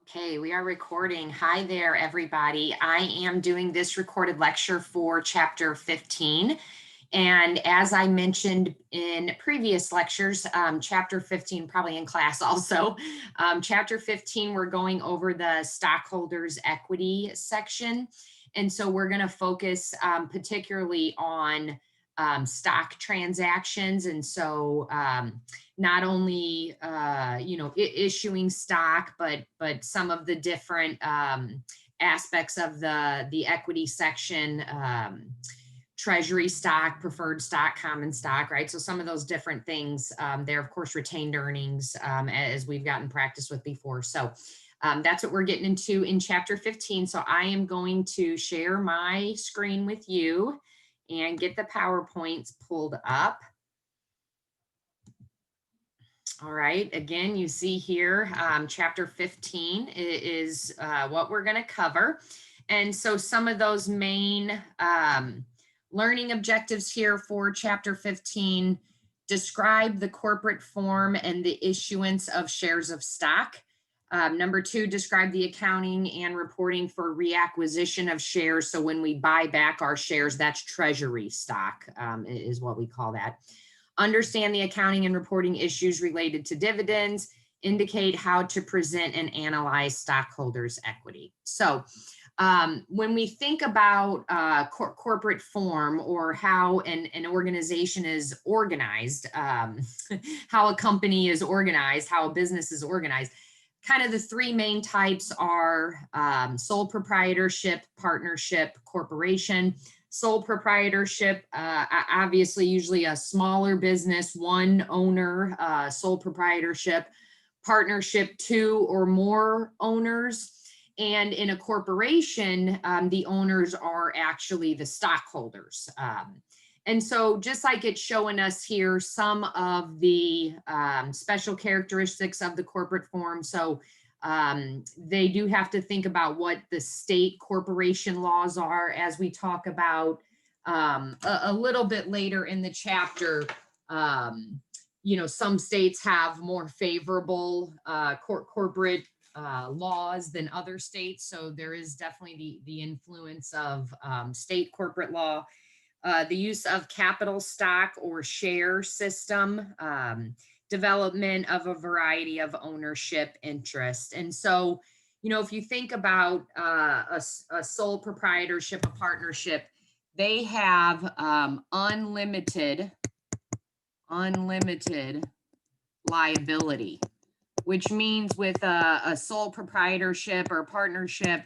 Okay, we are recording. Hi there, everybody. I am doing this recorded lecture for chapter 15. And as I mentioned in previous lectures, chapter 15, probably in class also, chapter 15, we're going over the stockholders equity section. And so we're going to focus particularly on stock transactions. And so not only issuing stock, but some of the different aspects of the equity section, treasury stock, preferred stock, common stock, right? So some of those different things there, of course, retained earnings, as we've gotten practice with before. So that's what we're getting into in chapter 15. So I am going to share my screen with you and get the PowerPoints pulled up. All right, again, you see here, chapter 15 is what we're going to cover. And so some of those main learning objectives here for chapter 15: describe the corporate form and the issuance of shares of stock. Number 2, describe the accounting and reporting for reacquisition of shares. So when we buy back our shares, that's treasury stock, is what we call that. Understand the accounting and reporting issues related to dividends, indicate how to present and analyze stockholders' equity. So when we think about corporate form, or how an organization is organized, how a company is organized, how a business is organized, kind of the three main types are sole proprietorship, partnership, corporation. Sole proprietorship, obviously usually a smaller business, one owner, sole proprietorship. Partnership, 2 or more owners. And in a corporation, the owners are actually the stockholders. And so just like it's showing us here, some of the special characteristics of the corporate form. So they do have to think about what the state corporation laws are, as we talk about a little bit later in the chapter. Some states have more favorable corporate laws than other states. So there is definitely the influence of state corporate law. The use of capital stock or share system, development of a variety of ownership interest. And so, if you think about a sole proprietorship, a partnership, they have unlimited liability, which means with a sole proprietorship or partnership,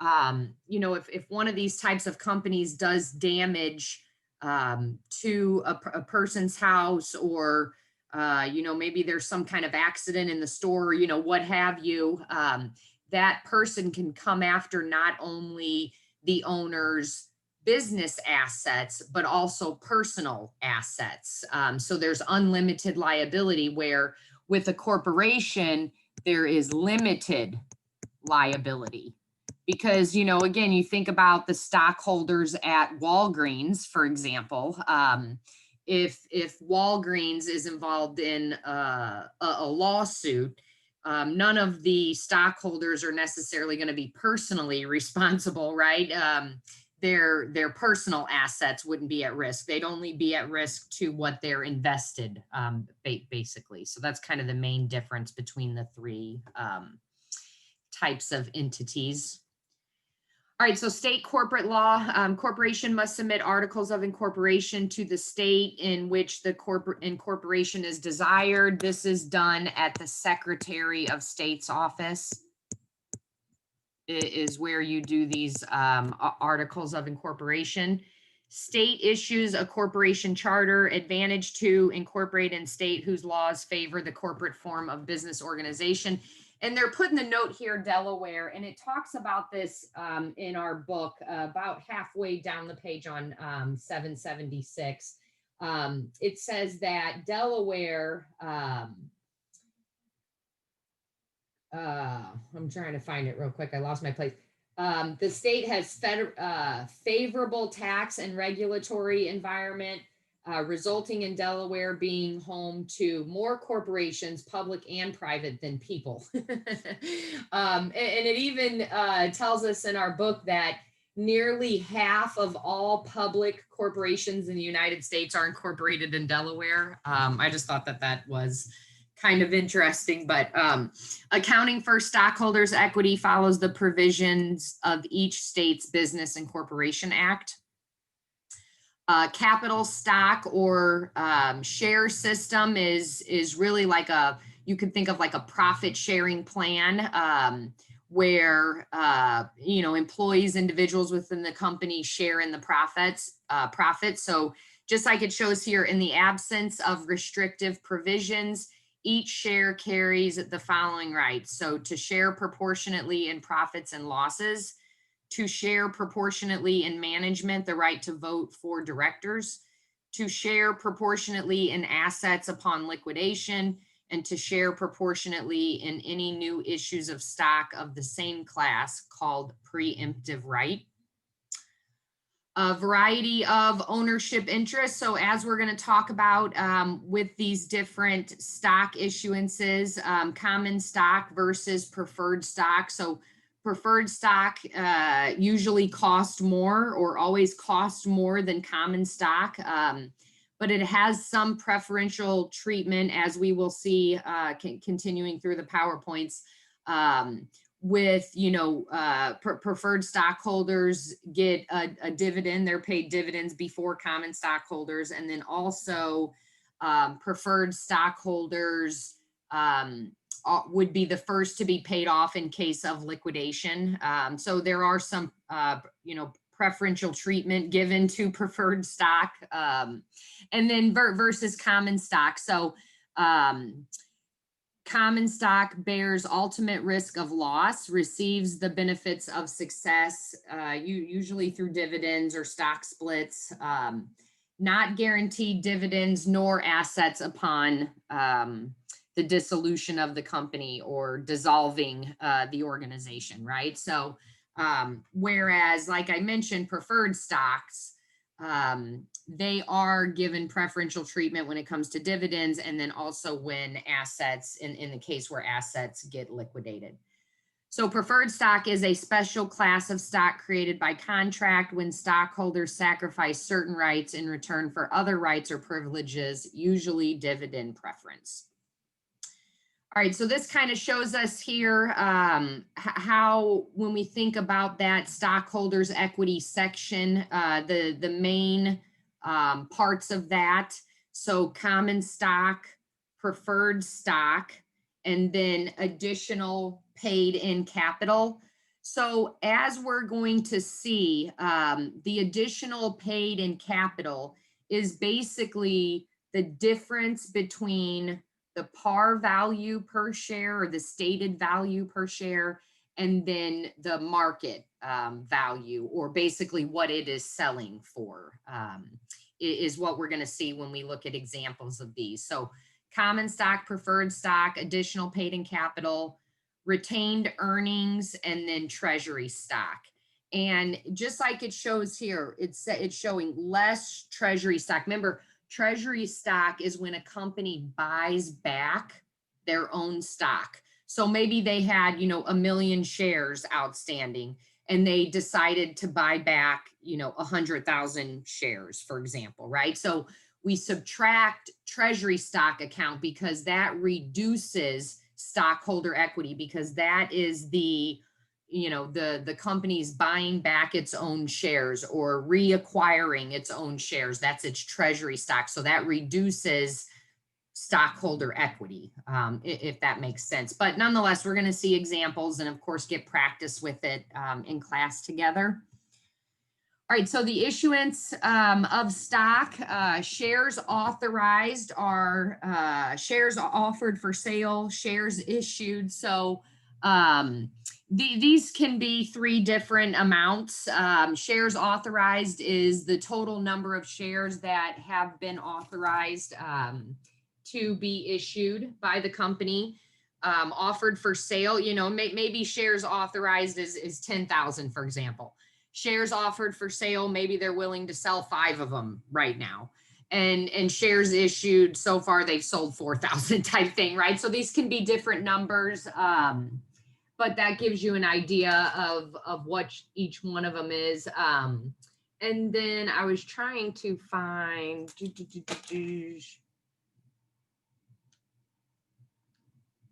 if one of these types of companies does damage to a person's house, or maybe there's some kind of accident in the store, what have you, that person can come after not only the owner's business assets, but also personal assets. So there's unlimited liability, where with a corporation, there is limited liability. Because, again, you think about the stockholders at Walgreens, for example. If Walgreens is involved in a lawsuit, none of the stockholders are necessarily going to be personally responsible, right? Their personal assets wouldn't be at risk. They'd only be at risk to what they're invested, basically. So that's kind of the main difference between the three types of entities. All right, so state corporate law. Corporation must submit articles of incorporation to the state in which the corporate incorporation is desired. This is done at the Secretary of State's office. Is where you do these articles of incorporation. State issues a corporation charter, advantage to incorporate in state whose laws favor the corporate form of business organization. And they're putting the note here, Delaware, and it talks about this in our book about halfway down the page on 776. It says that Delaware, I'm trying to find it real quick. I lost my place. The state has favorable tax and regulatory environment, resulting in Delaware being home to more corporations, public and private, than people. And it even tells us in our book that nearly half of all public corporations in the United States are incorporated in Delaware. I just thought that that was kind of interesting, but accounting for stockholders' equity follows the provisions of each state's Business and Corporation Act. Capital stock or share system is really like you could think of like a profit sharing plan, where employees, individuals within the company share in the profits. So just like it shows here, in the absence of restrictive provisions, each share carries the following rights. So to share proportionately in profits and losses, to share proportionately in management, the right to vote for directors, to share proportionately in assets upon liquidation, and to share proportionately in any new issues of stock of the same class called preemptive right. A variety of ownership interests. So as we're going to talk about with these different stock issuances, common stock versus preferred stock. So preferred stock usually cost more, or always cost more than common stock, but it has some preferential treatment, as we will see continuing through the PowerPoints. With preferred stockholders get a dividend. They're paid dividends before common stockholders, and then also preferred stockholders would be the first to be paid off in case of liquidation. So there are some preferential treatment given to preferred stock, and then versus common stock. So common stock bears ultimate risk of loss, receives the benefits of success, usually through dividends or stock splits, not guaranteed dividends nor assets upon the dissolution of the company or dissolving the organization, right? So whereas, like I mentioned, preferred stocks, they are given preferential treatment when it comes to dividends, and then also when assets, in the case where assets get liquidated. So preferred stock is a special class of stock created by contract when stockholders sacrifice certain rights in return for other rights or privileges, usually dividend preference. All right, so this kind of shows us here how, when we think about that stockholders equity section, the main parts of that. So common stock, preferred stock, and then additional paid in capital. So as we're going to see, the additional paid in capital is basically the difference between the par value per share, or the stated value per share, and then the market value, or basically what it is selling for, is what we're going to see when we look at examples of these. So common stock, preferred stock, additional paid in capital, retained earnings, and then treasury stock. And just like it shows here, it's showing less treasury stock. Remember, treasury stock is when a company buys back their own stock. So maybe they had, 1 million shares outstanding, and they decided to buy back, 100,000 shares, for example, right? So we subtract treasury stock account because that reduces stockholder equity, because that is the company's buying back its own shares or reacquiring its own shares. That's its treasury stock. So that reduces stockholder equity, if that makes sense. But nonetheless, we're going to see examples and, of course, get practice with it in class together. All right, so the issuance of stock, shares authorized are shares offered for sale, shares issued. So these can be 3 different amounts. Shares authorized is the total number of shares that have been authorized to be issued by the company. Offered for sale, maybe shares authorized is 10,000, for example. Shares offered for sale, maybe they're willing to sell 5 of them right now. and shares issued so far, they've sold 4,000 type thing, right? So these can be different numbers, but that gives you an idea of what each one of them is. And then I was trying to find,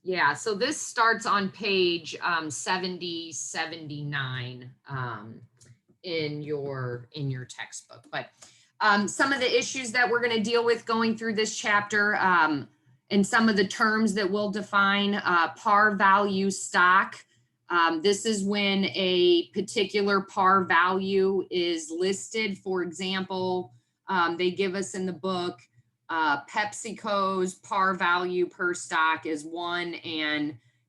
yeah, so this starts on page 70, 79 in your textbook. But some of the issues that we're going to deal with going through this chapter, and some of the terms that we'll define, par value stock. This is when a particular par value is listed. For example, they give us in the book, PepsiCo's par value per stock is 1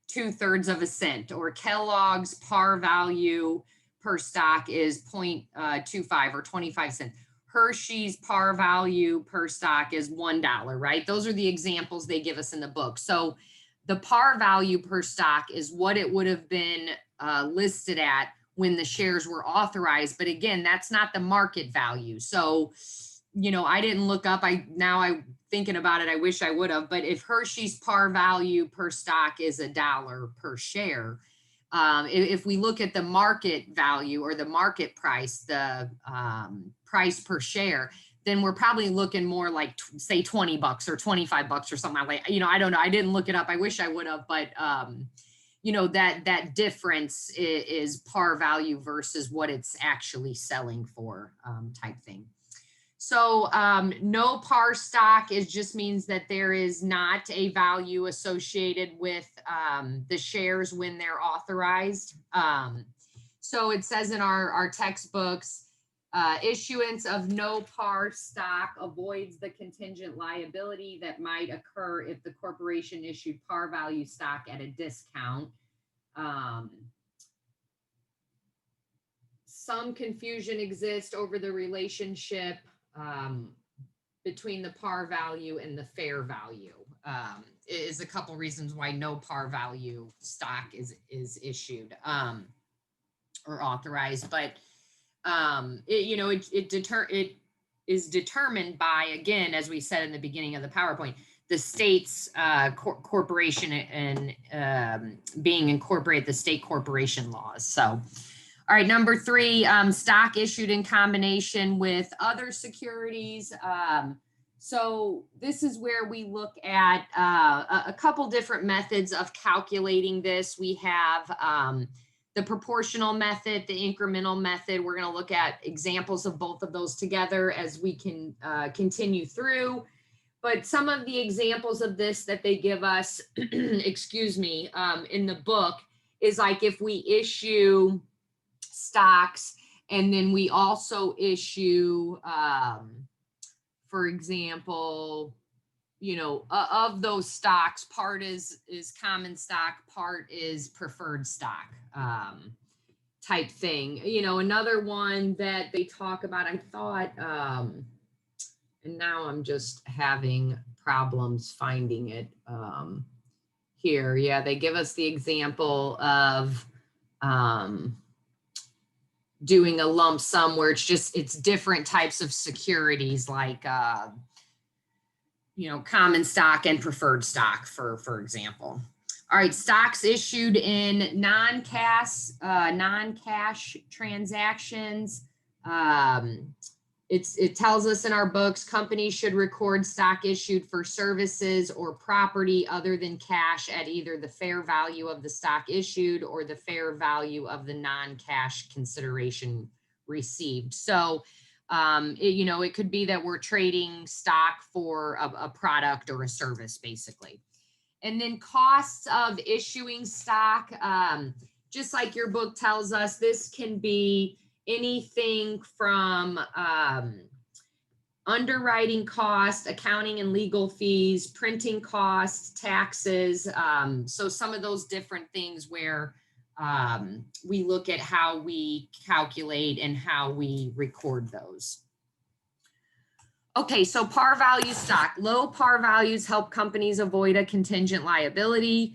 2/3 of a cent, or Kellogg's par value per stock is 0.25 or 25 cents. Hershey's par value per stock is $1, right? Those are the examples they give us in the book. So the par value per stock is what it would have been listed at when the shares were authorized. But again, that's not the market value. So, you know, I didn't look up, I'm thinking about it, I wish I would have, but if Hershey's par value per stock is $1 per share, if we look at the market value or the market price, the price per share, then we're probably looking more like say $20 or $25 or something like that. You know, I don't know. I didn't look it up. I wish I would have, but you know, that difference is par value versus what it's actually selling for, type thing. So no par stock just means that there is not a value associated with the shares when they're authorized. So it says in our textbooks, issuance of no par stock avoids the contingent liability that might occur if the corporation issued par value stock at a discount. Some confusion exists over the relationship between the par value and the fair value. Is a couple reasons why no par value stock is issued or authorized, but it is determined by, again, as we said in the beginning of the PowerPoint, the state's corporation and being incorporated, the state corporation laws. So. All right, number 3, stock issued in combination with other securities. So this is where we look at a couple different methods of calculating this. We have the proportional method, the incremental method. We're going to look at examples of both of those together as we can continue through. But some of the examples of this that they give us, excuse me, in the book is like if we issue stocks and then we also issue, for example, you know, of those stocks, part is common stock, part is preferred stock, type thing. You know, another one that they talk about, I thought, and now I'm just having problems finding it here. Yeah, they give us the example of doing a lump sum where it's different types of securities, like you know, common stock and preferred stock, for example. All right, stocks issued in non-cash transactions. It tells us in our books, companies should record stock issued for services or property other than cash at either the fair value of the stock issued or the fair value of the non-cash consideration received. So, you know, it could be that we're trading stock for a product or a service, basically. And then costs of issuing stock, just like your book tells us, this can be anything from underwriting costs, accounting and legal fees, printing costs, taxes. So some of those different things where we look at how we calculate and how we record those. Okay, so par value stock. Low par values help companies avoid a contingent liability.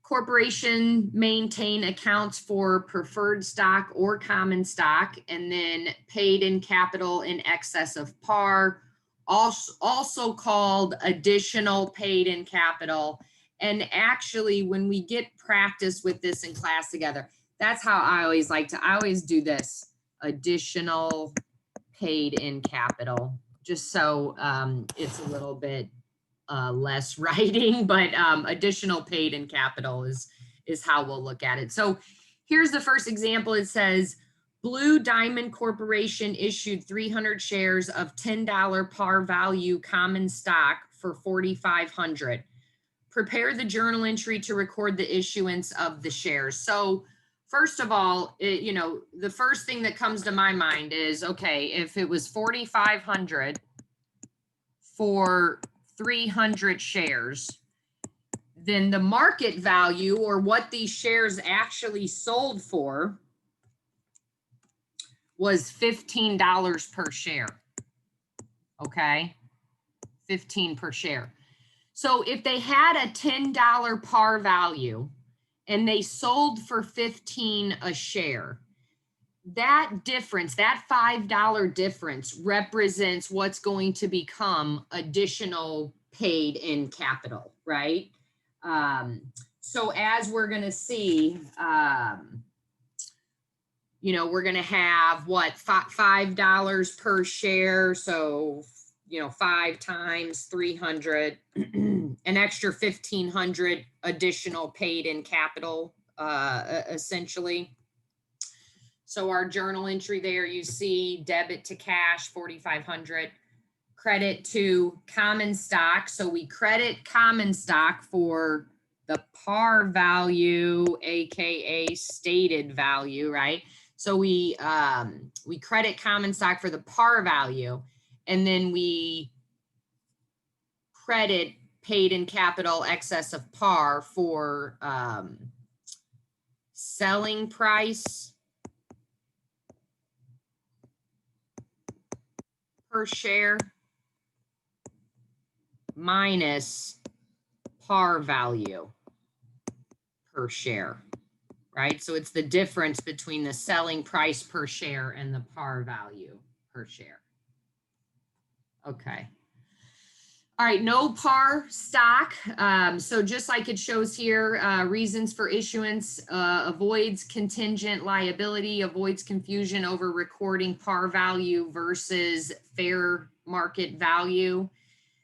Corporation maintain accounts for preferred stock or common stock and then paid in capital in excess of par, also called additional paid-in capital. And actually, when we get practice with this in class together, that's how I always do this, additional paid-in capital, just so it's a little bit less writing, but additional paid-in capital is how we'll look at it. So here's the first example. It says, Blue Diamond Corporation issued 300 shares of $10 par value common stock for $4,500. Prepare the journal entry to record the issuance of the shares. So first of all, the first thing that comes to my mind is, okay, if it was 4,500 for 300 shares, then the market value, or what these shares actually sold for, was $15 per share. Okay, 15 per share. So if they had a $10 par value and they sold for 15 a share, that difference, that $5 difference, represents what's going to become additional paid-in capital, right? So as we're going to see, we're going to have what, $5 per share. So, 5 times 300, an extra 1,500 additional paid-in capital, essentially. So our journal entry there, you see debit to cash, 4,500, credit to common stock. So we credit common stock for the par value, AKA stated value, right? So we credit common stock for the par value, and then we credit paid-in capital excess of par for selling price per share minus par value per share, right? So it's the difference between the selling price per share and the par value per share. Okay. All right, no par stock. So just like it shows here, reasons for issuance, avoids contingent liability, avoids confusion over recording par value versus fair market value.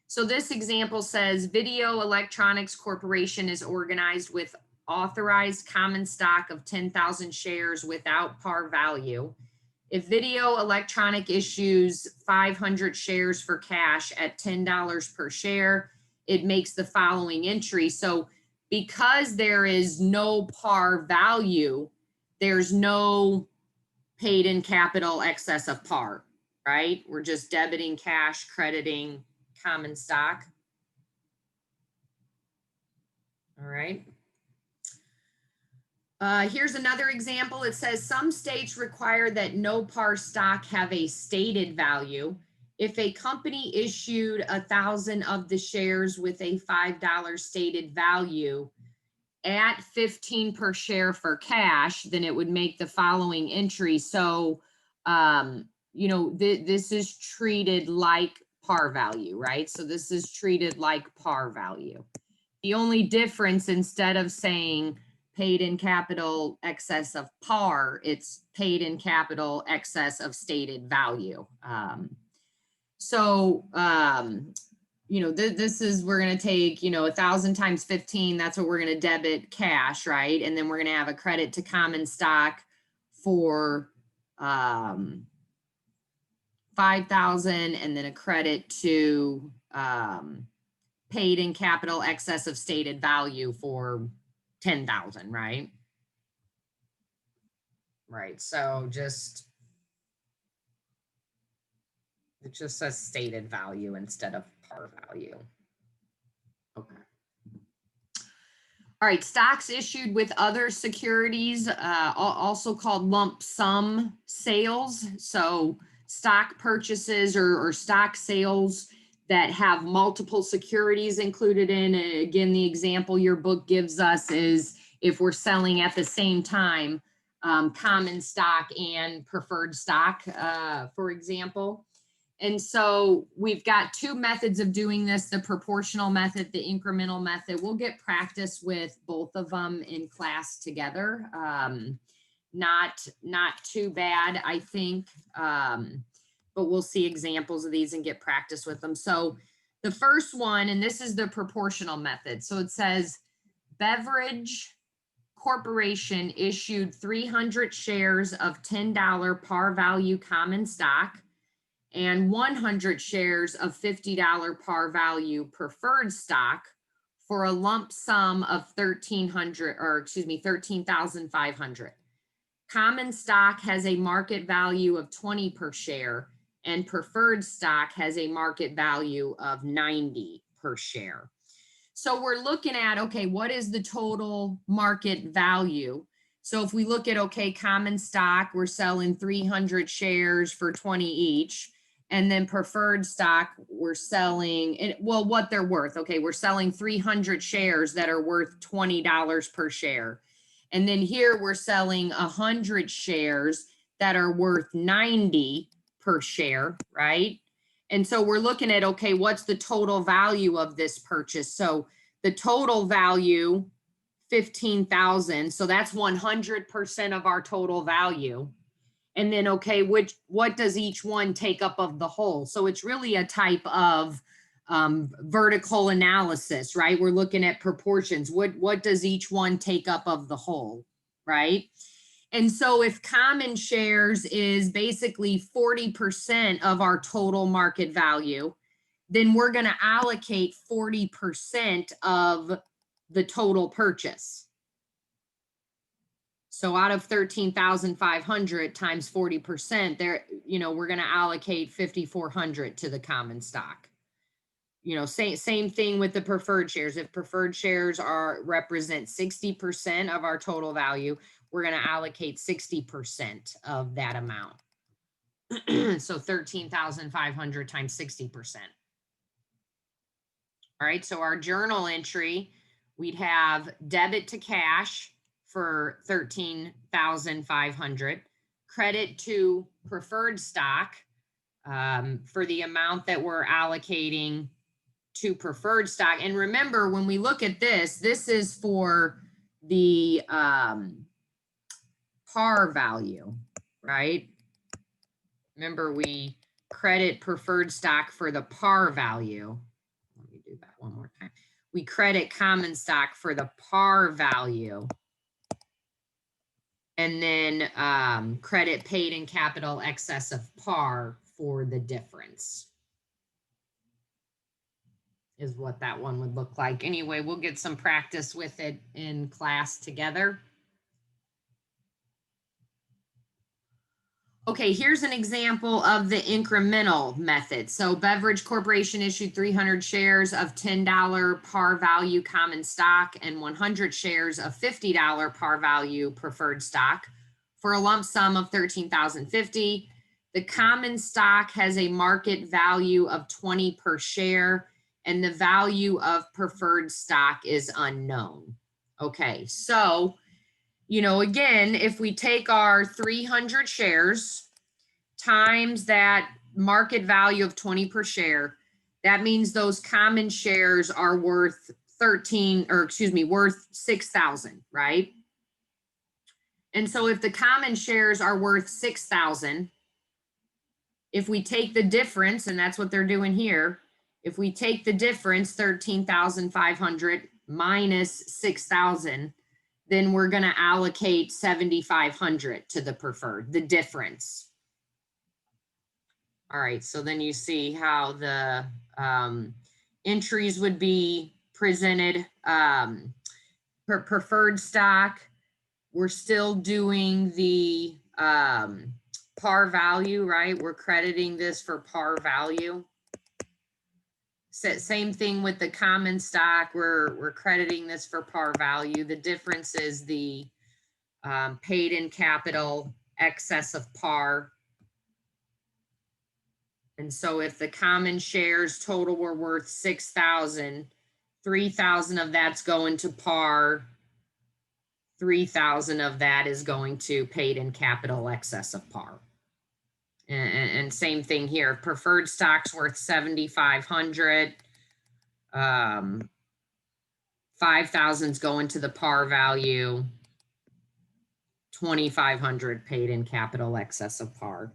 So this example says Video Electronics Corporation is organized with authorized common stock of 10,000 shares without par value. If Video Electronic issues 500 shares for cash at $10 per share, it makes the following entry. So because there is no par value, there's no paid-in capital excess of par, right? We're just debiting cash, crediting common stock. All right. Here's another example. It says some states require that no par stock have a stated value. If a company issued 1,000 of the shares with a $5 stated value at 15 per share for cash, then it would make the following entry. So, this is treated like par value, right? So this is treated like par value. The only difference, instead of saying paid-in capital excess of par, it's paid-in capital excess of stated value. This is, we're going to take, 1,000 times 15, that's what we're going to debit cash, right? And then we're going to have a credit to common stock for 5,000, and then a credit to paid-in capital excess of stated value for 10,000, right? Right, so it just says stated value instead of par value. Okay. All right, stocks issued with other securities, also called lump sum sales. So stock purchases or stock sales that have multiple securities included in. Again, the example your book gives us is if we're selling at the same time common stock and preferred stock, for example. And so we've got two methods of doing this, the proportional method, the incremental method. We'll get practice with both of them in class together. Not too bad, I think, but we'll see examples of these and get practice with them. So the first one, and this is the proportional method. So it says Beverage Corporation issued 300 shares of $10 par value common stock and 100 shares of $50 par value preferred stock for a lump sum of 13,500. Common stock has a market value of 20 per share, and preferred stock has a market value of 90 per share. So we're looking at, okay, what is the total market value? So if we look at, okay, common stock, we're selling 300 shares for 20 each. And then preferred stock, we're selling, well, what they're worth. Okay, we're selling 300 shares that are worth $20 per share. And then here we're selling 100 shares that are worth 90 per share, right? And so we're looking at, okay, what's the total value of this purchase? So the total value, 15,000. So that's 100% of our total value. And then, okay, what does each one take up of the whole? So it's really a type of vertical analysis, right? We're looking at proportions. What does each one take up of the whole, right? And so if common shares is basically 40% of our total market value, then we're going to allocate 40% of the total purchase. So out of 13,500 times 40%, there, we're going to allocate 5,400 to the common stock. Same thing with the preferred shares. If preferred shares represent 60% of our total value, we're going to allocate 60% of that amount. So 13,500 times 60%. All right, so our journal entry, we'd have debit to cash for 13,500, credit to preferred stock for the amount that we're allocating to preferred stock. And remember, when we look at this is for the par value, right? Remember, we credit preferred stock for the par value. Let me do that one more time. We credit common stock for the par value. And then credit paid in capital excess of par for the difference. Is what that one would look like. Anyway, we'll get some practice with it in class together. Okay, here's an example of the incremental method. So Beverage Corporation issued 300 shares of $10 par value common stock and 100 shares of $50 par value preferred stock for a lump sum of $13,050. The common stock has a market value of 20 per share, and the value of preferred stock is unknown. Okay, so again, if we take our 300 shares times that market value of 20 per share, that means those common shares are worth worth 6,000, right? And so if the common shares are worth 6,000, if we take the difference, and that's what they're doing here, if we take the difference, 13,500 minus 6,000, then we're going to allocate 7,500 to the preferred, the difference. All right, so then you see how the entries would be presented. For preferred stock, we're still doing the par value, right? We're crediting this for par value. Same thing with the common stock. We're crediting this for par value. The difference is the paid in capital excess of par. And so if the common shares total were worth 6,000, 3,000 of that's going to par. 3,000 of that is going to paid in capital excess of par. And same thing here, preferred stock's worth 7,500. 5,000's going to the par value. 2,500 paid in capital excess of par.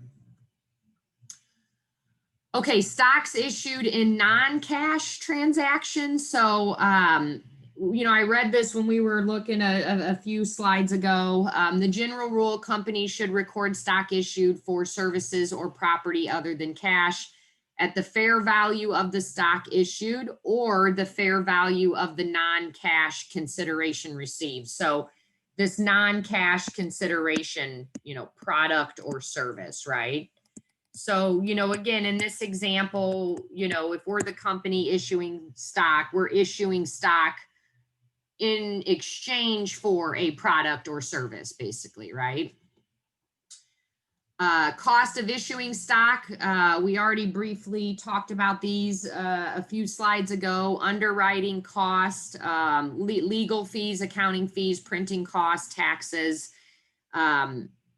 Okay, stocks issued in non-cash transactions. So, I read this when we were looking a few slides ago. The general rule, companies should record stock issued for services or property other than cash at the fair value of the stock issued or the fair value of the non-cash consideration received. So this non-cash consideration, product or service, right? So, again, in this example, if we're the company issuing stock, we're issuing stock in exchange for a product or service, basically, right? Cost of issuing stock. We already briefly talked about these a few slides ago. Underwriting cost, legal fees, accounting fees, printing costs, taxes.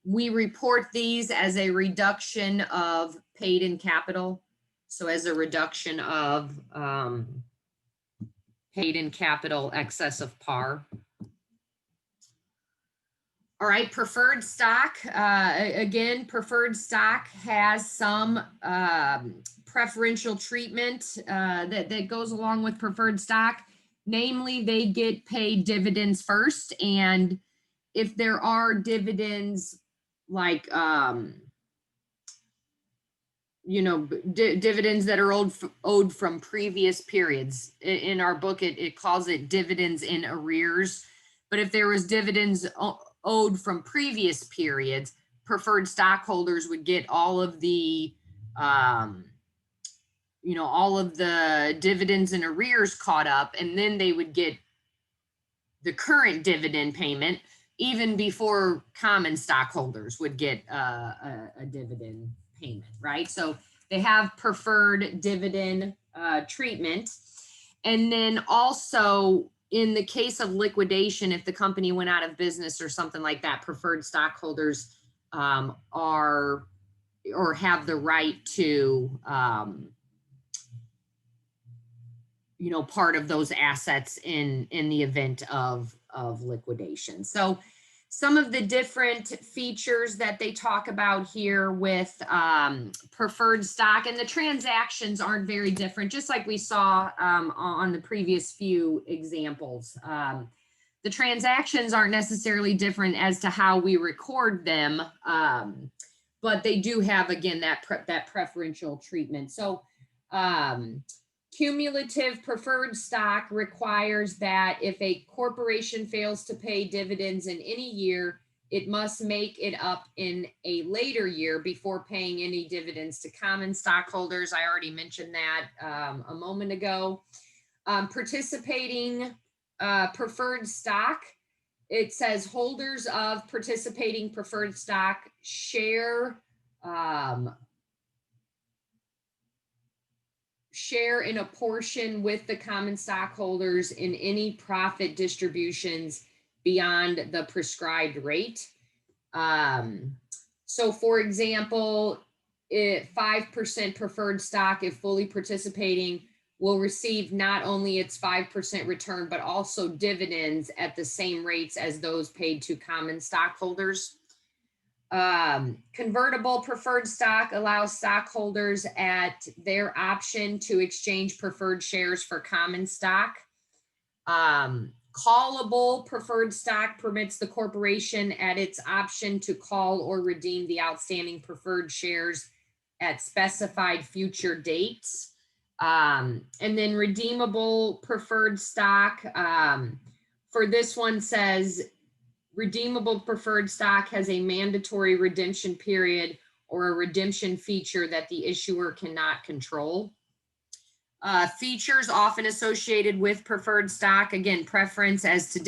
We report these as a reduction of paid in capital. So as a reduction of paid in capital excess of par. All right, preferred stock. Again, preferred stock has some preferential treatment that goes along with preferred stock. Namely, they get paid dividends first. And if there are dividends like, dividends that are owed from previous periods. In our book, it calls it dividends in arrears. But if there was dividends owed from previous periods, preferred stockholders would get all of the, all of the dividends and arrears caught up, and then they would get the current dividend payment even before common stockholders would get a dividend payment, right? So they have preferred dividend treatment. And then also in the case of liquidation, if the company went out of business or something like that, preferred stockholders are or have the right to part of those assets in the event of liquidation. So some of the different features that they talk about here with preferred stock, and the transactions aren't very different, just like we saw on the previous few examples. The transactions aren't necessarily different as to how we record them, but they do have, again, that preferential treatment. So cumulative preferred stock requires that if a corporation fails to pay dividends in any year, it must make it up in a later year before paying any dividends to common stockholders. I already mentioned that a moment ago. Participating preferred stock, it says holders of participating preferred stock share in a portion with the common stockholders in any profit distributions beyond the prescribed rate. So for example, 5% preferred stock, if fully participating, will receive not only its 5% return, but also dividends at the same rates as those paid to common stockholders. Convertible preferred stock allows stockholders at their option to exchange preferred shares for common stock. Callable preferred stock permits the corporation at its option to call or redeem the outstanding preferred shares at specified future dates. And then redeemable preferred stock, for this one says, redeemable preferred stock has a mandatory redemption period or a redemption feature that the issuer cannot control. Features often associated with preferred stock, again, preference as to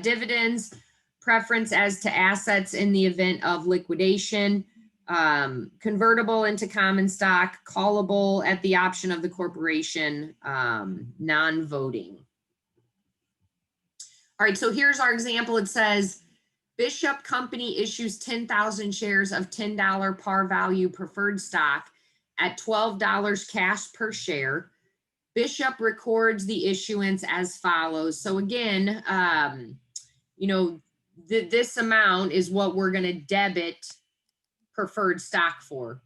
dividends, preference as to assets in the event of liquidation, convertible into common stock, callable at the option of the corporation, non-voting. All right, so here's our example. It says Bishop Company issues 10,000 shares of $10 par value preferred stock at $12 cash per share. Bishop records the issuance as follows. So again, this amount is what we're going to debit preferred stock for.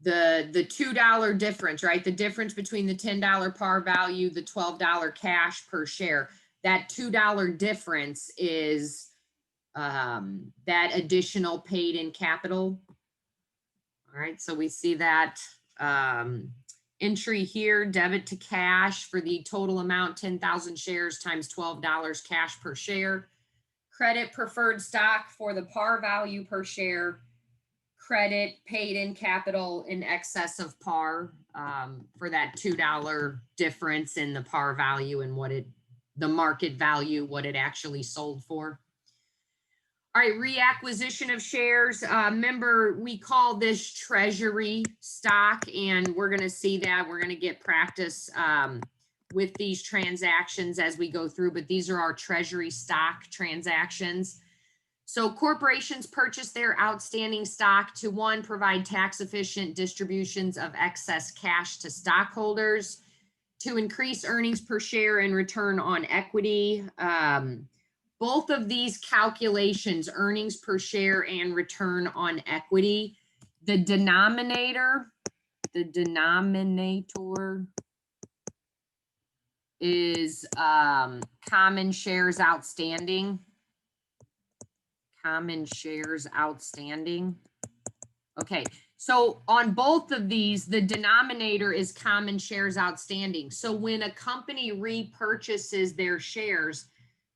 The $2 difference, right? The difference between the $10 par value, the $12 cash per share. That $2 difference is that additional paid in capital. All right, so we see that entry here, debit to cash for the total amount, 10,000 shares times $12 cash per share. Credit preferred stock for the par value per share. Credit paid in capital in excess of par for that $2 difference in the par value and the market value, what it actually sold for. All right, reacquisition of shares. Remember, we call this treasury stock, and we're going to see that. We're going to get practice with these transactions as we go through, but these are our treasury stock transactions. So corporations purchase their outstanding stock to, one, provide tax-efficient distributions of excess cash to stockholders, to increase earnings per share and return on equity. Both of these calculations, earnings per share and return on equity, the denominator is common shares outstanding. Common shares outstanding. Okay, so on both of these, the denominator is common shares outstanding. So when a company repurchases their shares,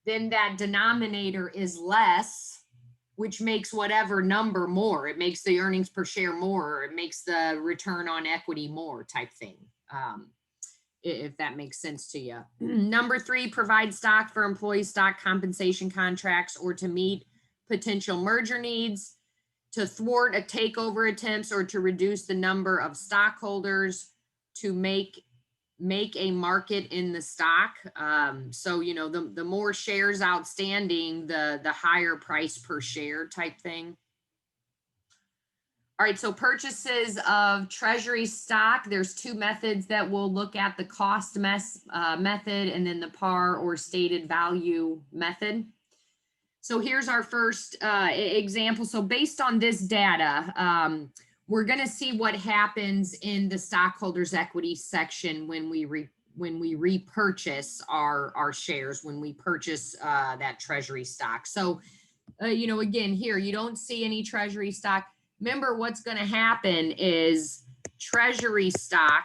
then that denominator is less, which makes whatever number more. It makes the earnings per share more, or it makes the return on equity more type thing, if that makes sense to you. Number 3, provide stock for employee stock compensation contracts or to meet potential merger needs, to thwart a takeover attempts or to reduce the number of stockholders, to make a market in the stock. So, the more shares outstanding, the higher price per share type thing. All right, so purchases of treasury stock, there's 2 methods that we'll look at, the cost method and then the par or stated value method. So here's our first example. So based on this data, we're going to see what happens in the stockholders' equity section when we repurchase our shares, when we purchase that treasury stock. So, again, here you don't see any treasury stock. Remember, what's going to happen is treasury stock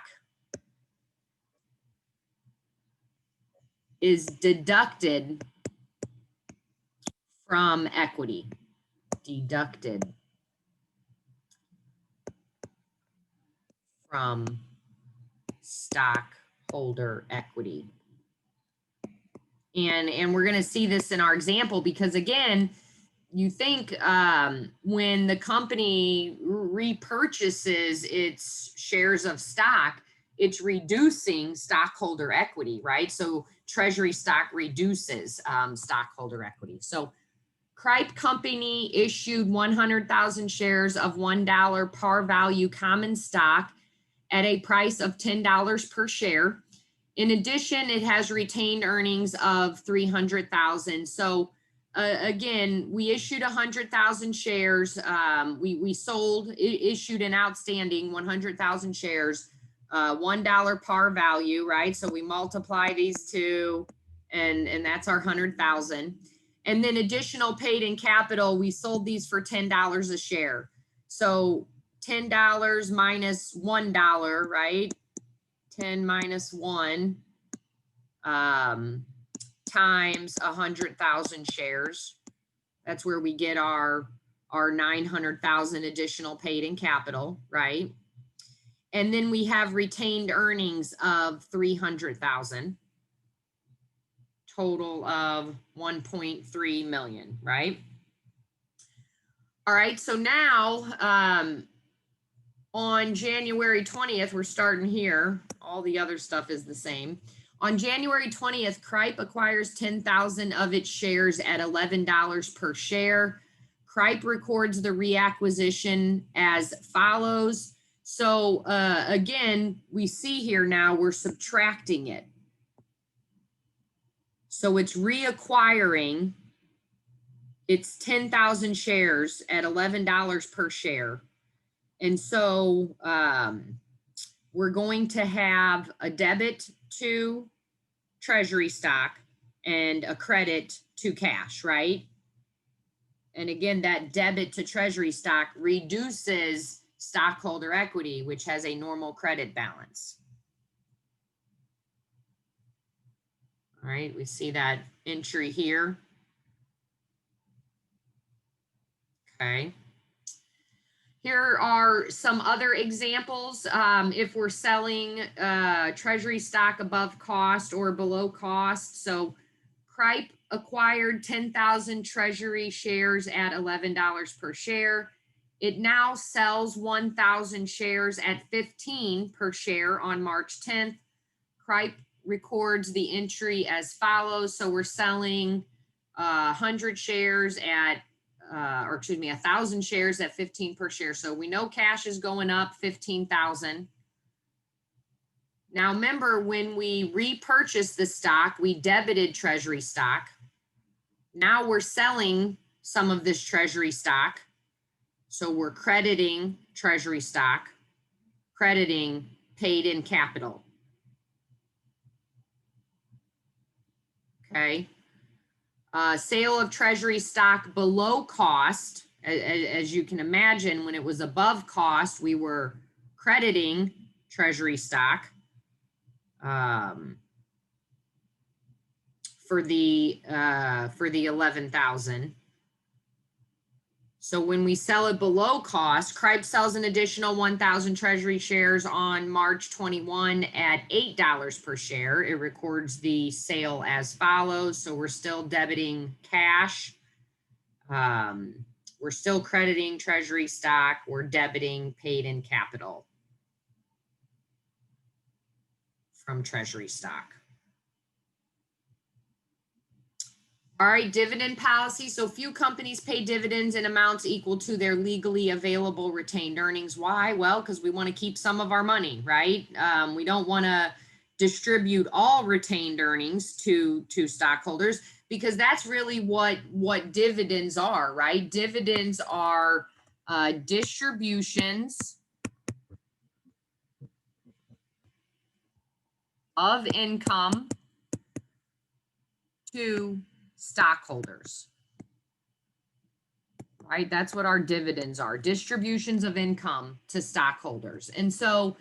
is deducted from equity, deducted from stockholder equity. And we're going to see this in our example because, again, you think when the company repurchases its shares of stock, it's reducing stockholder equity, right? So treasury stock reduces stockholder equity. So Kripe Company issued 100,000 shares of $1 par value common stock at a price of $10 per share. In addition, it has retained earnings of 300,000. So again, we issued 100,000 shares. We issued an outstanding 100,000 shares, $1 par value, right? So we multiply these two, and that's our 100,000. And then additional paid in capital, we sold these for $10 a share. So $10 minus $1, right? 10 minus 1 times 100,000 shares. That's where we get our 900,000 additional paid in capital, right? And then we have retained earnings of 300,000. Total of 1.3 million, right? All right, so now on January 20th, we're starting here. All the other stuff is the same. On January 20th, Kripe acquires 10,000 of its shares at $11 per share. Cripe records the reacquisition as follows. So again, we see here now we're subtracting it. So it's reacquiring its 10,000 shares at $11 per share. And so we're going to have a debit to treasury stock and a credit to cash, right? And again, that debit to treasury stock reduces stockholder equity, which has a normal credit balance. All right, we see that entry here. Okay. Here are some other examples. If we're selling treasury stock above cost or below cost. So Cripe acquired 10,000 treasury shares at $11 per share. It now sells 1,000 shares at 15 per share on March 10th. Cripe records the entry as follows. So we're selling 100 shares at, or excuse me, 1,000 shares at 15 per share. So we know cash is going up 15,000. Now remember, when we repurchased the stock, we debited treasury stock. Now we're selling some of this treasury stock. So we're crediting treasury stock, crediting paid in capital. Okay. Sale of treasury stock below cost. As you can imagine, when it was above cost, we were crediting treasury stock for the 11,000. So when we sell it below cost, Cripe sells an additional 1,000 treasury shares on March 21 at $8 per share. It records the sale as follows. So we're still debiting cash. We're still crediting treasury stock. We're debiting paid in capital from treasury stock. All right, dividend policy. So few companies pay dividends in amounts equal to their legally available retained earnings. Why? Well, because we want to keep some of our money, right? We don't want to distribute all retained earnings to stockholders, because that's really what dividends are, right? Dividends are distributions of income to stockholders, right? That's what our dividends are, distributions of income to stockholders. And so,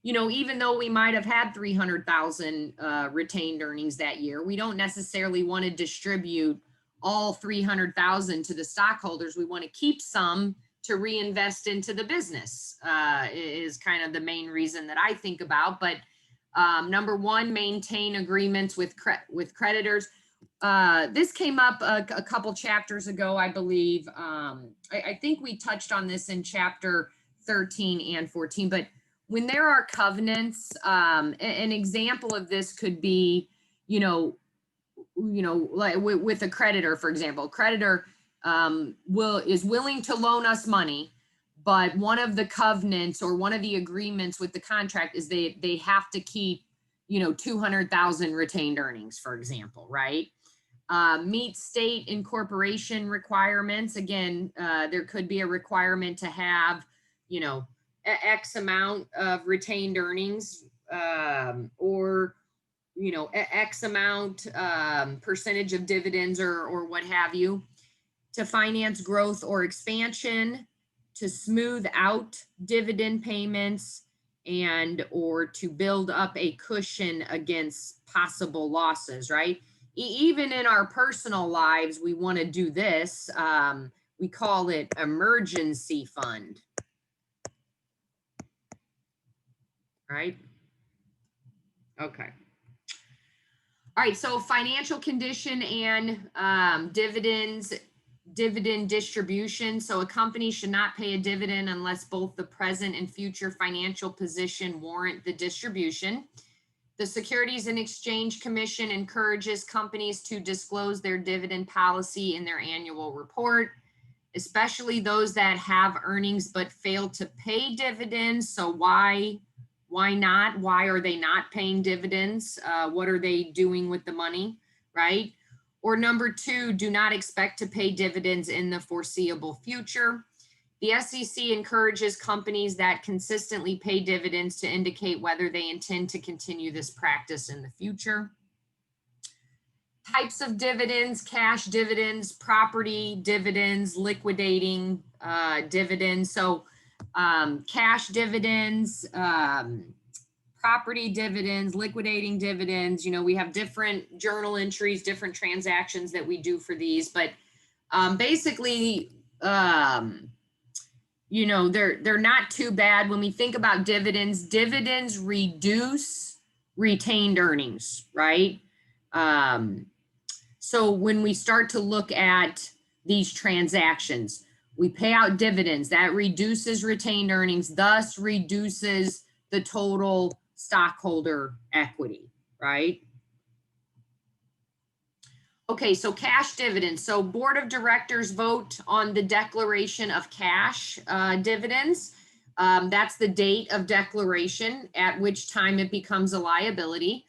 you know, even though we might have had 300,000 retained earnings that year, we don't necessarily want to distribute all 300,000 to the stockholders. We want to keep some to reinvest into the business, is kind of the main reason that I think about. But number one, maintain agreements with creditors. This came up a couple chapters ago, I believe. I think we touched on this in chapter 13 and 14, but when there are covenants, an example of this could be, like with a creditor, for example, creditor is willing to loan us money, but one of the covenants or one of the agreements with the contract is they have to keep, 200,000 retained earnings, for example, right? Meet state incorporation requirements. Again, there could be a requirement to have, X amount of retained earnings, or, X amount percentage of dividends or what have you, to finance growth or expansion, to smooth out dividend payments, and or to build up a cushion against possible losses, right? Even in our personal lives, we want to do this. We call it emergency fund, right? Okay. All right, so financial condition and dividend distribution. So a company should not pay a dividend unless both the present and future financial position warrant the distribution. The Securities and Exchange Commission encourages companies to disclose their dividend policy in their annual report. especially those that have earnings but fail to pay dividends. So why not? Why are they not paying dividends? What are they doing with the money, right? Or number two, do not expect to pay dividends in the foreseeable future. The SEC encourages companies that consistently pay dividends to indicate whether they intend to continue this practice in the future. Types of dividends: cash dividends, property dividends, liquidating dividends. So cash dividends, property dividends, liquidating dividends, you know, we have different journal entries, different transactions that we do for these, but basically, you know, they're not too bad. When we think about dividends, dividends reduce retained earnings, right? So when we start to look at these transactions, we pay out dividends, that reduces retained earnings, thus reduces the total stockholder equity, right? Okay, so cash dividends. So board of directors vote on the declaration of cash dividends. That's the date of declaration at which time it becomes a liability.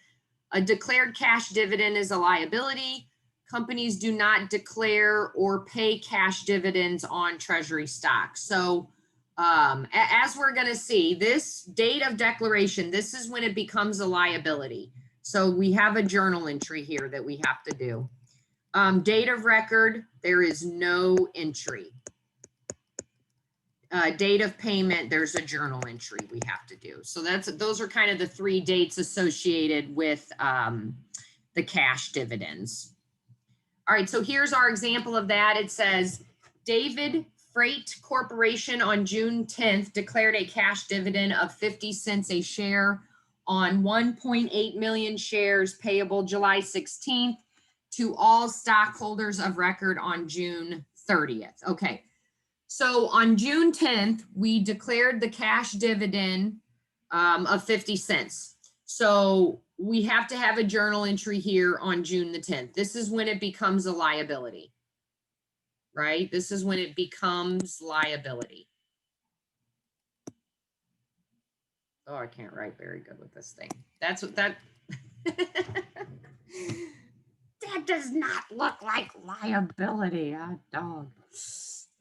A declared cash dividend is a liability. Companies do not declare or pay cash dividends on treasury stock. So as we're going to see, this date of declaration, this is when it becomes a liability. So we have a journal entry here that we have to do. Date of record, there is no entry. Date of payment, there's a journal entry we have to do. So those are kind of the three dates associated with the cash dividends. All right, so here's our example of that. It says, David Freight Corporation on June 10th declared a cash dividend of 50 cents a share on 1.8 million shares payable July 16th to all stockholders of record on June 30th. Okay, so on June 10th, we declared the cash dividend of 50 cents. So we have to have a journal entry here on June the 10th. This is when it becomes a liability, right? This is when it becomes liability. Oh, I can't write very good with this thing. That's what that, that does not look like liability, dog.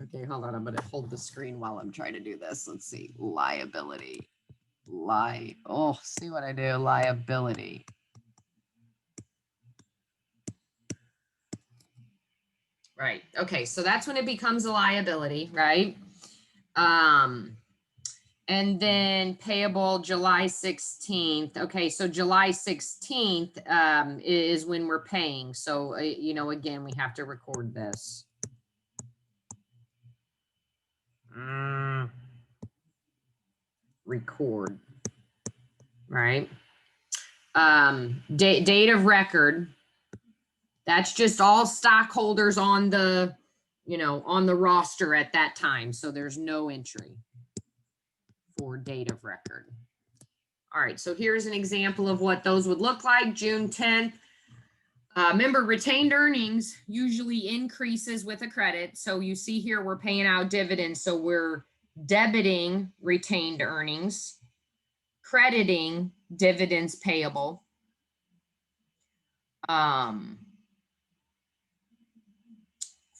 Okay, hold on. I'm going to hold the screen while I'm trying to do this. Let's see. Liability. Oh, see what I do? Liability. Right. Okay, so that's when it becomes a liability, right? And then payable July 16th. Okay, so July 16th is when we're paying. So, you know, again, we have to record this. Record, right? Date of record. That's just all stockholders on the, you know, on the roster at that time. So there's no entry for date of record. All right, so here's an example of what those would look like. June 10th. Remember, retained earnings usually increases with a credit. So you see here, we're paying out dividends. So we're debiting retained earnings, crediting dividends payable.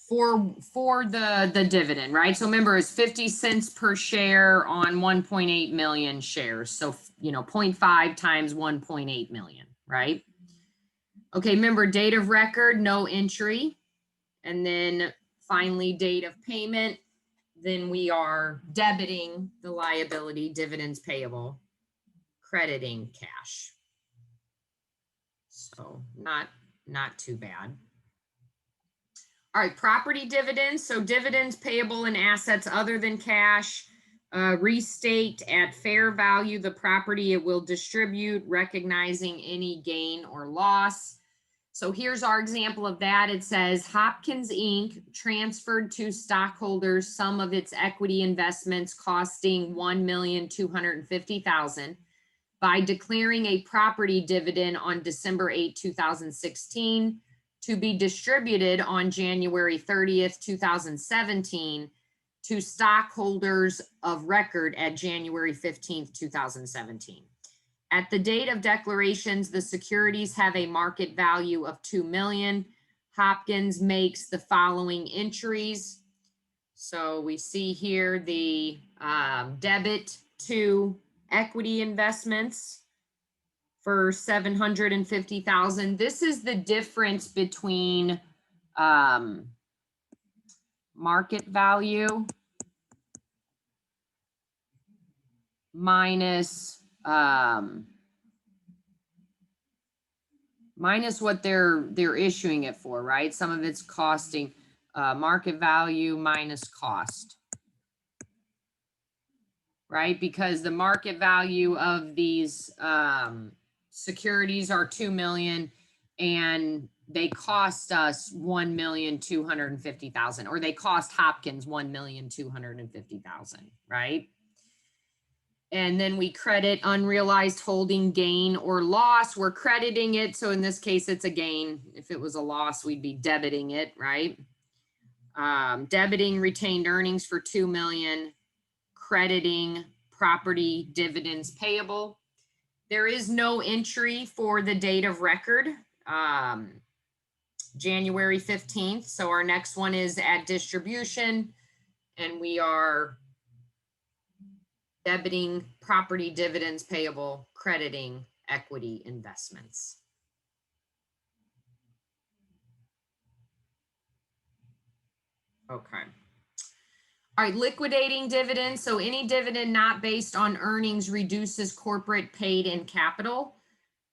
For the dividend, right? So remember, it's 50 cents per share on 1.8 million shares. So, you know, 0.5 times 1.8 million, right? Okay, remember, date of record, no entry. And then finally, date of payment, then we are debiting the liability, dividends payable, crediting cash. So not too bad. All right, property dividends. So dividends payable in assets other than cash, restate at fair value the property it will distribute, recognizing any gain or loss. So here's our example of that. It says Hopkins Inc. transferred to stockholders some of its equity investments costing $1,250,000 by declaring a property dividend on December 8, 2016 to be distributed on January 30th, 2017 to stockholders of record at January 15th, 2017. At the date of declarations, the securities have a market value of $2 million. Hopkins makes the following entries. So we see here the debit to equity investments for $750,000. This is the difference between market value minus minus what they're issuing it for, right? Some of it's costing market value minus cost, right? Because the market value of these securities are 2 million and they cost us 1,250,000, or they cost Hopkins 1,250,000, right? And then we credit unrealized holding gain or loss. We're crediting it. So in this case, it's a gain. If it was a loss, we'd be debiting it, right? Debiting retained earnings for 2 million, crediting property dividends payable. There is no entry for the date of record, January 15th. So our next one is at distribution, and we are debiting property dividends payable, crediting equity investments. Okay. All right, liquidating dividends. So any dividend not based on earnings reduces corporate paid in capital.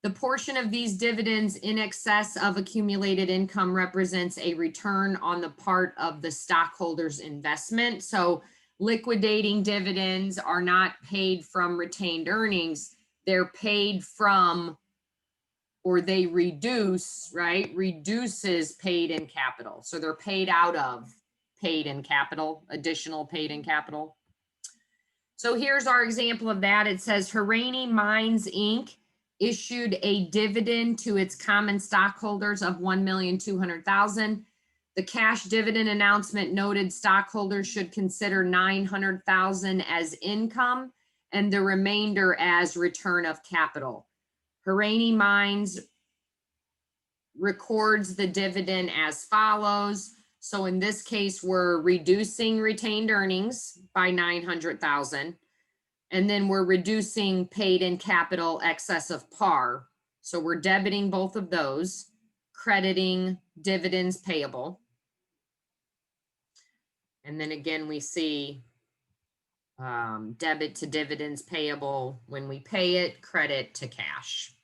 The portion of these dividends in excess of accumulated income represents a return on the part of the stockholder's investment. So liquidating dividends are not paid from retained earnings. They're paid from, or they reduce, right? Reduces paid in capital. So they're paid out of paid in capital, additional paid in capital. So here's our example of that. It says Harani Mines Inc. issued a dividend to its common stockholders of 1,200,000. The cash dividend announcement noted stockholders should consider 900,000 as income and the remainder as return of capital. Harani Mines records the dividend as follows. So in this case, we're reducing retained earnings by 900,000. And then we're reducing paid in capital excess of par. So we're debiting both of those, crediting dividends payable. And then again, we see debit to dividends payable when we pay it, credit to cash.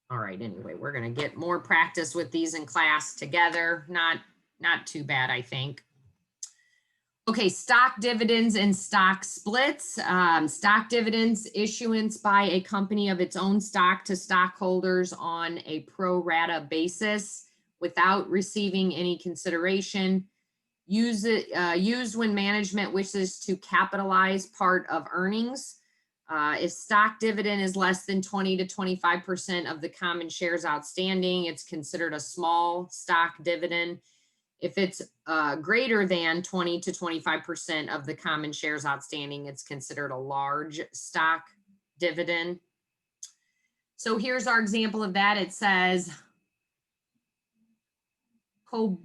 All right, anyway, we're going to get more practice with these in class together. Not too bad, I think. Okay, stock dividends and stock splits. Stock dividends, issuance by a company of its own stock to stockholders on a pro rata basis without receiving any consideration. Used when management wishes to capitalize part of earnings. If stock dividend is less than 20 to 25% of the common shares outstanding, it's considered a small stock dividend. If it's greater than 20 to 25% of the common shares outstanding, it's considered a large stock dividend. So here's our example of that. It says Cobell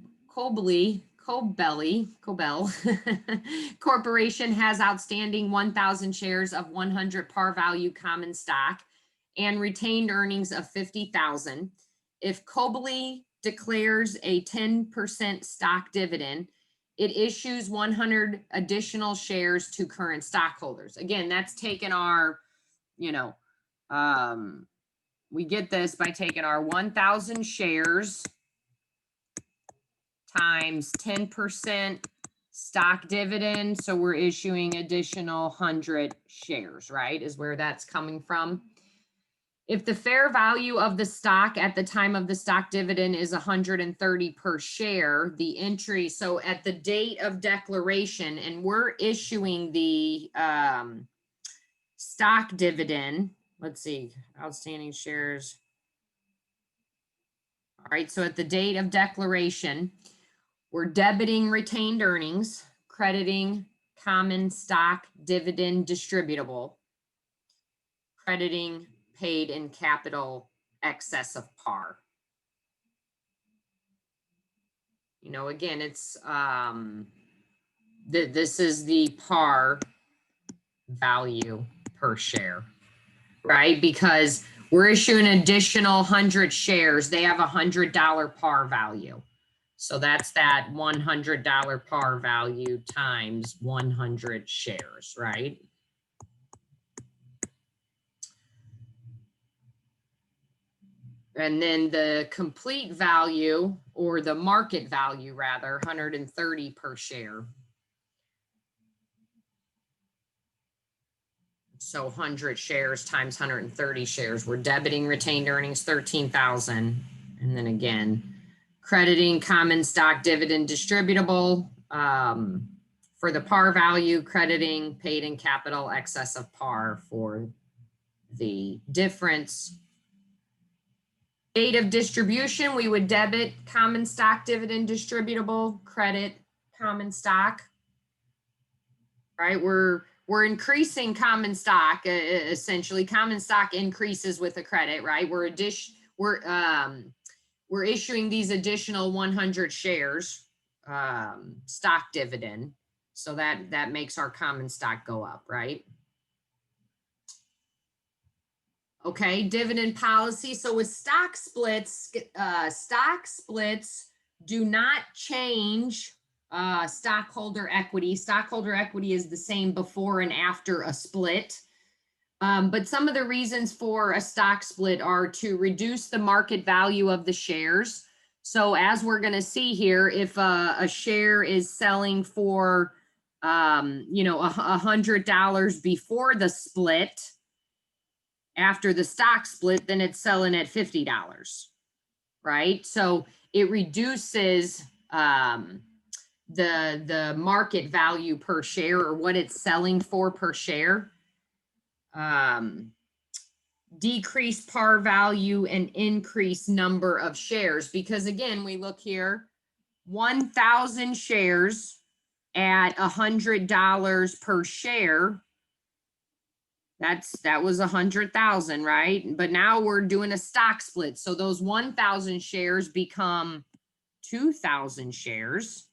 Corporation has outstanding 1,000 shares of 100 par value common stock and retained earnings of 50,000. If Cobell declares a 10% stock dividend, it issues 100 additional shares to current stockholders. Again, that's taken our, we get this by taking our 1,000 shares times 10% stock dividend. So we're issuing additional 100 shares, right? Is where that's coming from. If the fair value of the stock at the time of the stock dividend is 130 per share, the entry, so at the date of declaration, and we're issuing the stock dividend, let's see, outstanding shares All right, so at the date of declaration, we're debiting retained earnings, crediting common stock dividend distributable, crediting paid in capital excess of par. You know, again, it's this is the par value per share, right? Because we're issuing an additional 100 shares. They have $100 par value. So that's that $100 par value times 100 shares, right? And then the complete value, or the market value rather, 130 per share. So 100 shares times 130 shares. We're debiting retained earnings 13,000. And then again, crediting common stock dividend distributable for the par value, crediting paid in capital excess of par for the difference. Date of distribution, we would debit common stock dividend distributable, credit common stock. Right, we're increasing common stock. Essentially, common stock increases with a credit. Right, we're issuing these additional 100 shares stock dividend, so that makes our common stock go up. Right. Okay, dividend policy. So with stock splits do not change stockholder equity. Stockholder equity is the same before and after a split. But some of the reasons for a stock split are to reduce the market value of the shares. So as we're going to see here, if a share is selling for, $100 before the split, after the stock split, then it's selling at $50, right? So it reduces the market value per share, or what it's selling for per share. Decrease par value and increase number of shares, because again, we look here, 1,000 shares at $100 per share. That was 100,000, right? But now we're doing a stock split. So those 1,000 shares become 2,000 shares,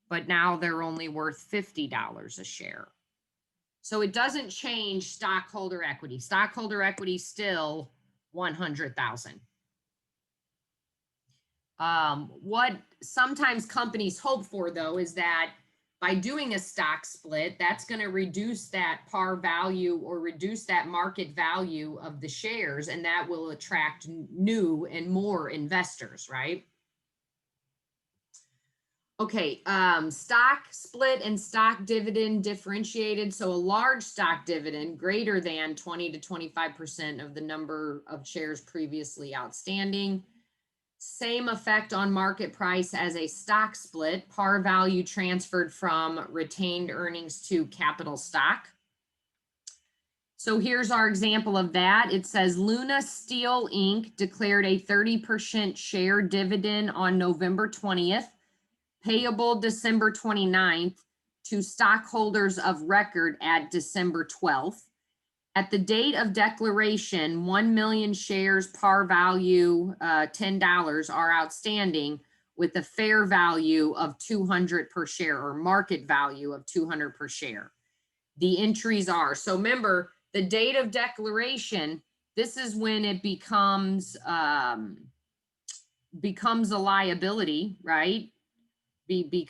but now they're only worth $50 a share. So it doesn't change stockholder equity. Stockholder equity still 100,000. What sometimes companies hope for, though, is that by doing a stock split, that's going to reduce that par value or reduce that market value of the shares, and that will attract new and more investors, right? Okay, stock split and stock dividend differentiated. So a large stock dividend greater than 20 to 25% of the number of shares previously outstanding. Same effect on market price as a stock split, par value transferred from retained earnings to capital stock. So here's our example of that. It says Luna Steel Inc. declared a 30% share dividend on November 20th, payable December 29th to stockholders of record at December 12th. At the date of declaration, 1 million shares par value $10 are outstanding with a fair value of 200 per share, or market value of 200 per share. The entries are, so remember, the date of declaration, this is when it becomes a liability, right? We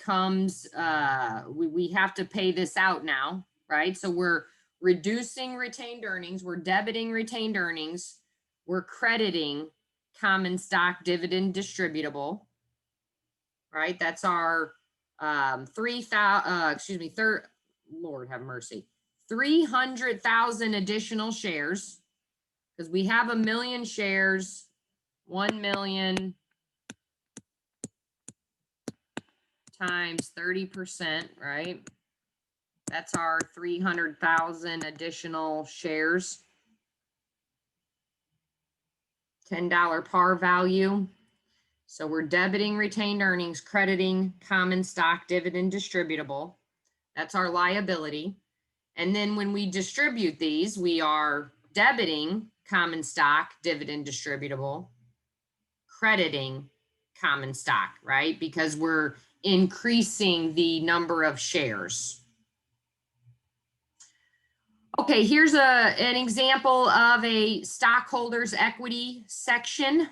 have to pay this out now, right? So we're reducing retained earnings, we're debiting retained earnings, we're crediting common stock dividend distributable, right? That's our 300,000 additional shares, because we have 1 million shares, 1 million times 30%, right? That's our 300,000 additional shares. $10 par value. So we're debiting retained earnings, crediting common stock dividend distributable. That's our liability. And then when we distribute these, we are debiting common stock dividend distributable, crediting common stock, right? Because we're increasing the number of shares. Okay, here's an example of a stockholders equity section.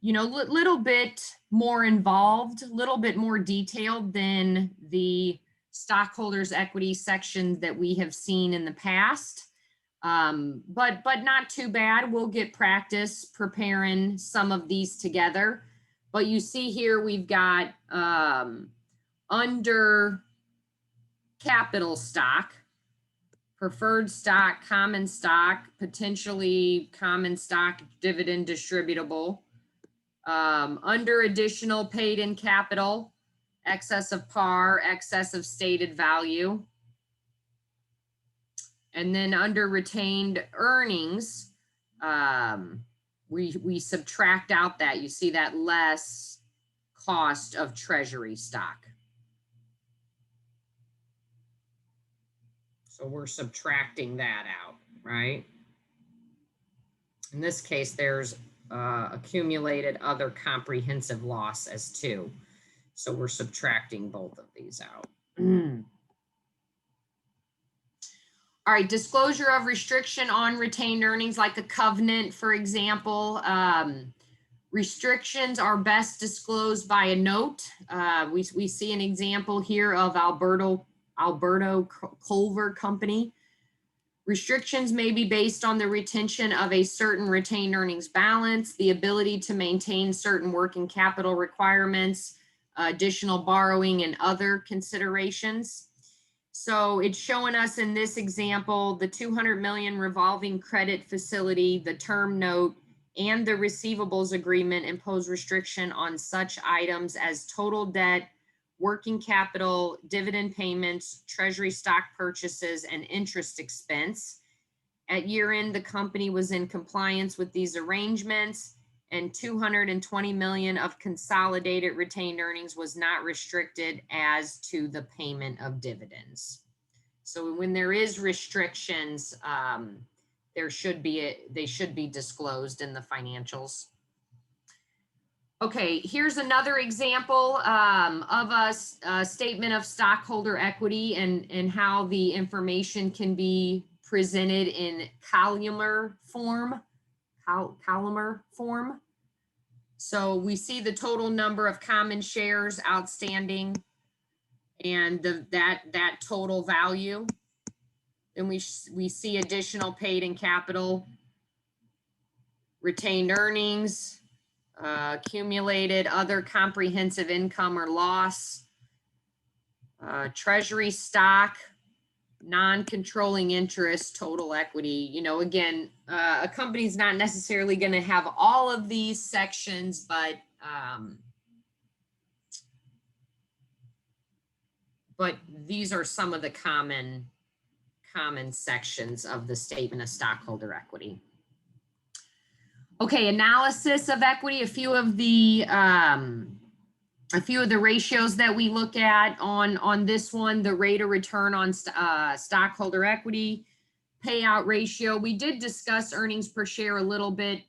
You know, little bit more involved, a little bit more detailed than the stockholders equity section that we have seen in the past. But not too bad. We'll get practice preparing some of these together. But you see here we've got under capital stock, preferred stock, common stock, potentially common stock dividend distributable, under additional paid in capital, excess of par, excess of stated value. And then under retained earnings, we subtract out that. You see that less cost of treasury stock. So we're subtracting that out, right? In this case, there's accumulated other comprehensive loss as 2. So we're subtracting both of these out. All right, disclosure of restriction on retained earnings, like a covenant, for example. Restrictions are best disclosed by a note. We see an example here of Alberto Culver Company. Restrictions may be based on the retention of a certain retained earnings balance, the ability to maintain certain working capital requirements, additional borrowing, and other considerations. So it's showing us in this example, the 200 million revolving credit facility, the term note, and the receivables agreement impose restriction on such items as total debt, working capital, dividend payments, treasury stock purchases, and interest expense. At year end, the company was in compliance with these arrangements, and 220 million of consolidated retained earnings was not restricted as to the payment of dividends. So when there is restrictions, they should be disclosed in the financials. Okay, here's another example of a statement of stockholder equity and how the information can be presented in columnar form. So we see the total number of common shares outstanding and that total value. Then we see additional paid in capital, retained earnings, accumulated other comprehensive income or loss, treasury stock, non-controlling interest, total equity. You know, again, a company's not necessarily going to have all of these sections, but these are some of the common sections of the statement of stockholder equity. Okay, analysis of equity. A few of the ratios that we look at on this one: the rate of return on stockholder equity, payout ratio. We did discuss earnings per share a little bit,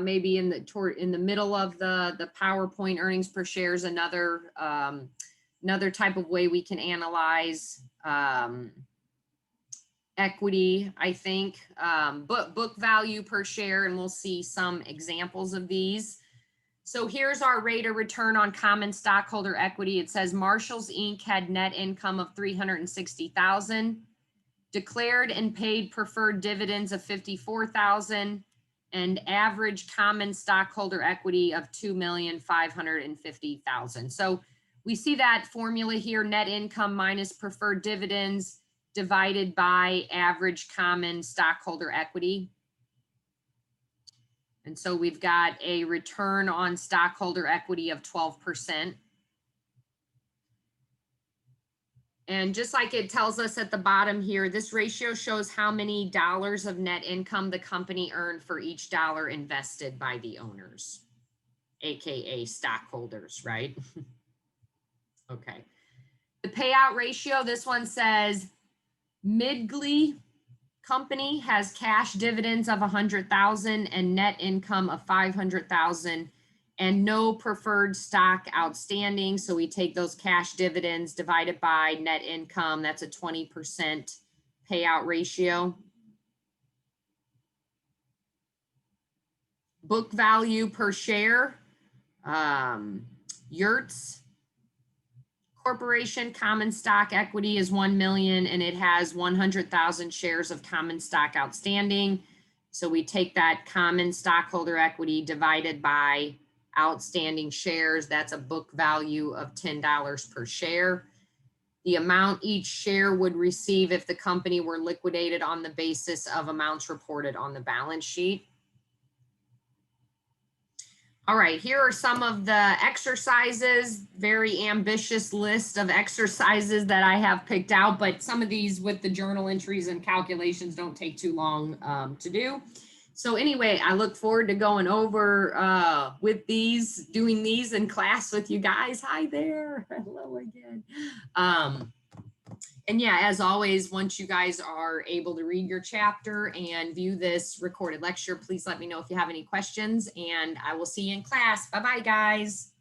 maybe in the middle of the PowerPoint. Earnings per share is another type of way we can analyze equity, I think. Book value per share, and we'll see some examples of these. So here's our rate of return on common stockholder equity. It says Marshalls Inc. had net income of $360,000, declared and paid preferred dividends of $54,000, and average common stockholder equity of $2,550,000. So we see that formula here: net income minus preferred dividends divided by average common stockholder equity. And so we've got a return on stockholder equity of 12%. And just like it tells us at the bottom here, this ratio shows how many dollars of net income the company earned for each dollar invested by the owners. AKA stockholders, right? Okay. The payout ratio, this one says Midgley company has cash dividends of 100,000 and net income of 500,000 and no preferred stock outstanding. So we take those cash dividends divided by net income. That's a 20% payout ratio. Book value per share, Yurts Corporation common stock equity is 1 million and it has 100,000 shares of common stock outstanding. So we take that common stockholder equity divided by outstanding shares. That's a book value of $10 per share. The amount each share would receive if the company were liquidated on the basis of amounts reported on the balance sheet. All right, here are some of the exercises, very ambitious list of exercises that I have picked out, but some of these with the journal entries and calculations don't take too long to do. So anyway, I look forward to going over with these, doing these in class with you guys. Hi there, hello again. And yeah, as always, once you guys are able to read your chapter and view this recorded lecture, please let me know if you have any questions and I will see you in class. Bye-bye, guys.